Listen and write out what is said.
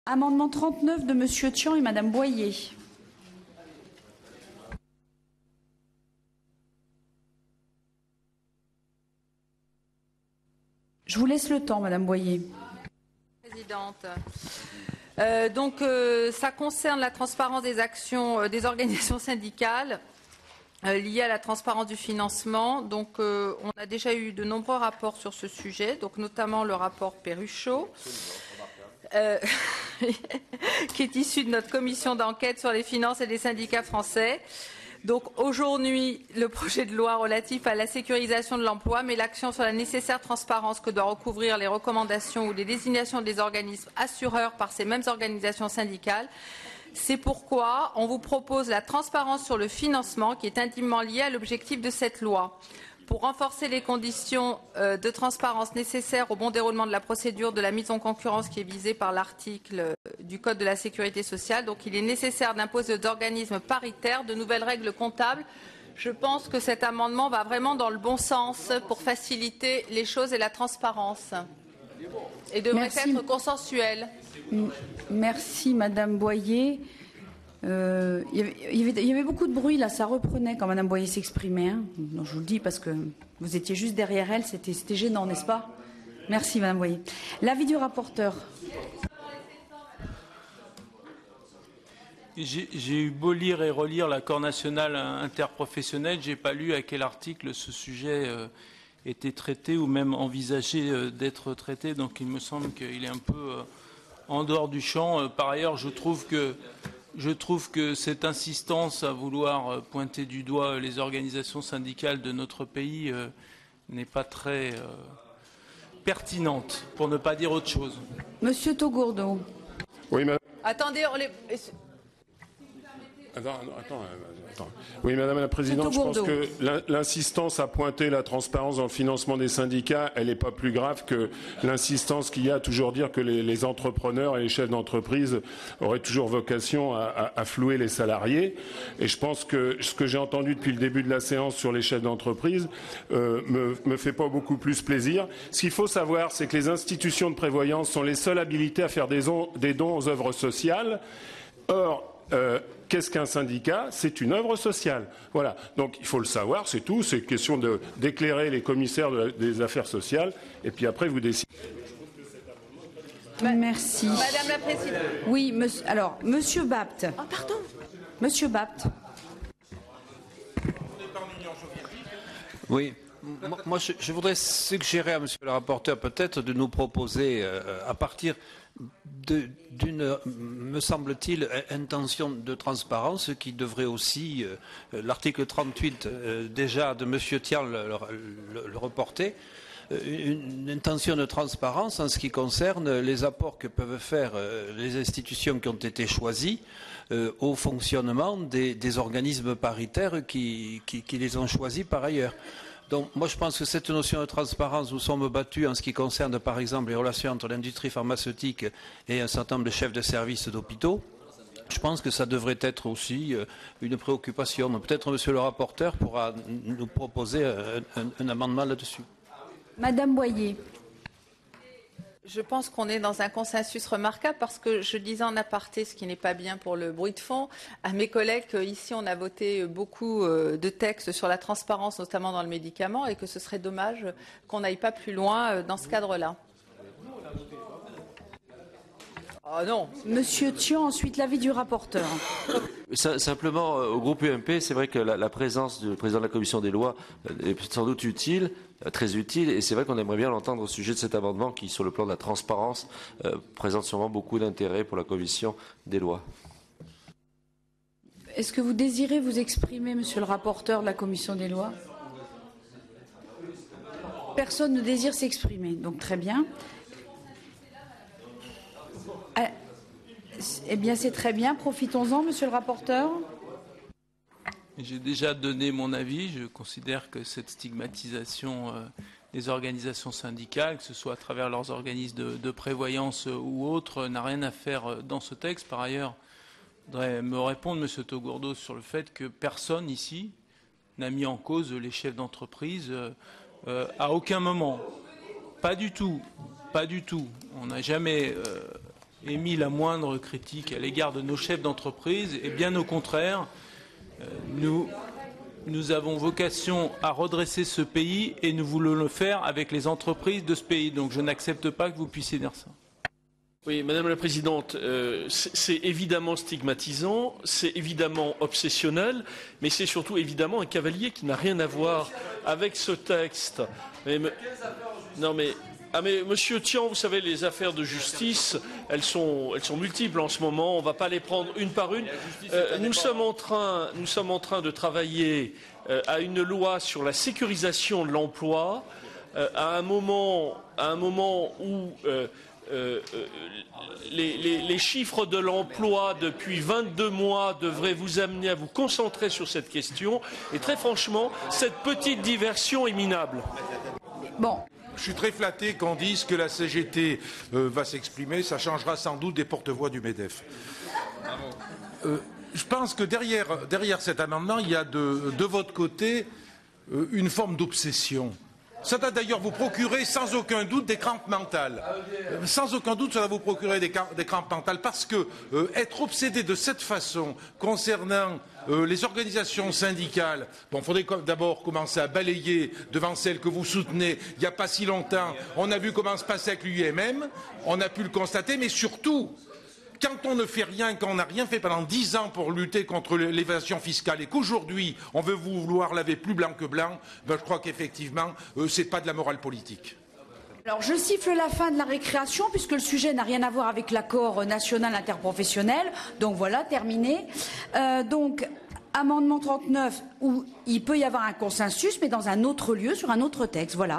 Amendement 39 de Monsieur Tian et Madame Boyer. Je vous laisse le temps, Madame Boyer. Présidente. Ça concerne la transparence des actions des organisations syndicales liées à la transparence du financement. Donc, on a déjà eu de nombreux rapports sur ce sujet, donc notamment le rapport Perruchot, qui est issu de notre commission d'enquête sur les finances et les syndicats français. Donc aujourd'hui, le projet de loi relatif à la sécurisation de l'emploi met l'accent sur la nécessaire transparence que doivent recouvrir les recommandations ou les désignations des organismes assureurs par ces mêmes organisations syndicales. C'est pourquoi on vous propose la transparence sur le financement qui est intimement liée à l'objectif de cette loi. Pour renforcer les conditions de transparence nécessaires au bon déroulement de la procédure de la mise en concurrence qui est visée par l'article du Code de la sécurité sociale, donc il est nécessaire d'imposer aux organismes paritaires de nouvelles règles comptables. Je pense que cet amendement va vraiment dans le bon sens pour faciliter les choses et la transparence et devrait être consensuel. Merci Madame Boyer. Il y avait beaucoup de bruit là, ça reprenait quand Madame Boyer s'exprimait. Hein. Je vous le dis parce que vous étiez juste derrière elle, c'était gênant, n'est-ce pas? Merci Madame Boyer. L'avis du rapporteur. J'ai eu beau lire et relire l'accord national interprofessionnel, j'ai pas lu à quel article ce sujet était traité ou même envisagé d'être traité, donc il me semble qu'il est un peu en dehors du champ. Par ailleurs, je trouve que cette insistance à vouloir pointer du doigt les organisations syndicales de notre pays n'est pas très pertinente, pour ne pas dire autre chose. Monsieur Taugourdeau. Oui, madame. Attendez, Attends. Oui, Madame la Présidente, je pense que l'insistance à pointer la transparence dans le financement des syndicats, elle n'est pas plus grave que l'insistance qu'il y a à toujours dire que les entrepreneurs et les chefs d'entreprise auraient toujours vocation à flouer les salariés. Et je pense que ce que j'ai entendu depuis le début de la séance sur les chefs d'entreprise me fait pas beaucoup plus plaisir. Ce qu'il faut savoir, c'est que les institutions de prévoyance sont les seules habilitées à faire des dons aux œuvres sociales. Or, qu'est-ce qu'un syndicat? C'est une œuvre sociale. Voilà. Donc il faut le savoir, c'est tout. C'est question d'éclairer les commissaires des affaires sociales. Et puis après, vous décidez. Merci. Madame la Présidente. Oui, alors, Monsieur Bapt. Oh, pardon. Monsieur Bapt. Oui. Moi, je voudrais suggérer à Monsieur le rapporteur peut-être de nous proposer, à partir d'une, me semble-t-il, intention de transparence qui devrait aussi, l'article 38 déjà de Monsieur Tian le reporter, une intention de transparence en ce qui concerne les apports que peuvent faire les institutions qui ont été choisies au fonctionnement des organismes paritaires qui les ont choisis par ailleurs. Donc moi je pense que cette notion de transparence, nous sommes battus en ce qui concerne par exemple les relations entre l'industrie pharmaceutique et un certain nombre de chefs de services d'hôpitaux. Je pense que ça devrait être aussi une préoccupation. Peut-être monsieur le rapporteur pourra nous proposer un amendement là-dessus. Madame Boyer. Je pense qu'on est dans un consensus remarquable parce que je disais en aparté, ce qui n'est pas bien pour le bruit de fond, à mes collègues qu'ici on a voté beaucoup de textes sur la transparence, notamment dans le médicament, et que ce serait dommage qu'on n'aille pas plus loin dans ce cadre-là. Ah non. Monsieur Tian, ensuite l'avis du rapporteur. Simplement, au groupe UMP, c'est vrai que la présence du président de la commission des lois est sans doute utile, très utile, et c'est vrai qu'on aimerait bien l'entendre au sujet de cet amendement qui, sur le plan de la transparence, présente sûrement beaucoup d'intérêt pour la commission des lois. Est-ce que vous désirez vous exprimer, monsieur le rapporteur de la commission des lois? Personne ne désire s'exprimer, donc très bien. Eh bien, c'est très bien. Profitons-en, monsieur le rapporteur. J'ai déjà donné mon avis. Je considère que cette stigmatisation des organisations syndicales, que ce soit à travers leurs organismes de prévoyance ou autres, n'a rien à faire dans ce texte. Par ailleurs, je voudrais me répondre, monsieur Taugourdeau, sur le fait que personne ici n'a mis en cause les chefs d'entreprise à aucun moment. Pas du tout. Pas du tout. On n'a jamais émis la moindre critique à l'égard de nos chefs d'entreprise, et bien au contraire, nous avons vocation à redresser ce pays et nous voulons le faire avec les entreprises de ce pays. Donc je n'accepte pas que vous puissiez dire ça. Oui, Madame la Présidente, c'est évidemment stigmatisant, c'est évidemment obsessionnel, mais c'est surtout évidemment un cavalier qui n'a rien à voir avec ce texte. Non mais Monsieur Tian, vous savez, les affaires de justice, elles sont multiples en ce moment. On ne va pas les prendre une par une. Nous sommes en train de travailler à une loi sur la sécurisation de l'emploi à un moment où les chiffres de l'emploi depuis 22 mois devraient vous amener à vous concentrer sur cette question. Et très franchement, cette petite diversion est minable. Bon. Je suis très flatté qu'on dise que la CGT va s'exprimer. Ça changera sans doute des porte-voix du MEDEF. Je pense que derrière cet amendement, il y a de votre côté une forme d'obsession. Ça doit d'ailleurs vous procurer sans aucun doute des crampes mentales. Sans aucun doute, ça va vous procurer des crampes mentales parce que être obsédé de cette façon concernant les organisations syndicales, bon, il faudrait d'abord commencer à balayer devant celles que vous soutenez il n'y a pas si longtemps. On a vu comment se passait avec l'UIMM, on a pu le constater, mais surtout, quand on ne fait rien, quand on n'a rien fait pendant 10 ans pour lutter contre l'évasion fiscale et qu'aujourd'hui on veut vouloir laver plus blanc que blanc, ben je crois qu'effectivement c'est pas de la morale politique. Alors je siffle la fin de la récréation puisque le sujet n'a rien à voir avec l'accord national interprofessionnel. Donc voilà, terminé. Donc amendement 39 où il peut y avoir un consensus mais dans un autre lieu, sur un autre texte. Voilà.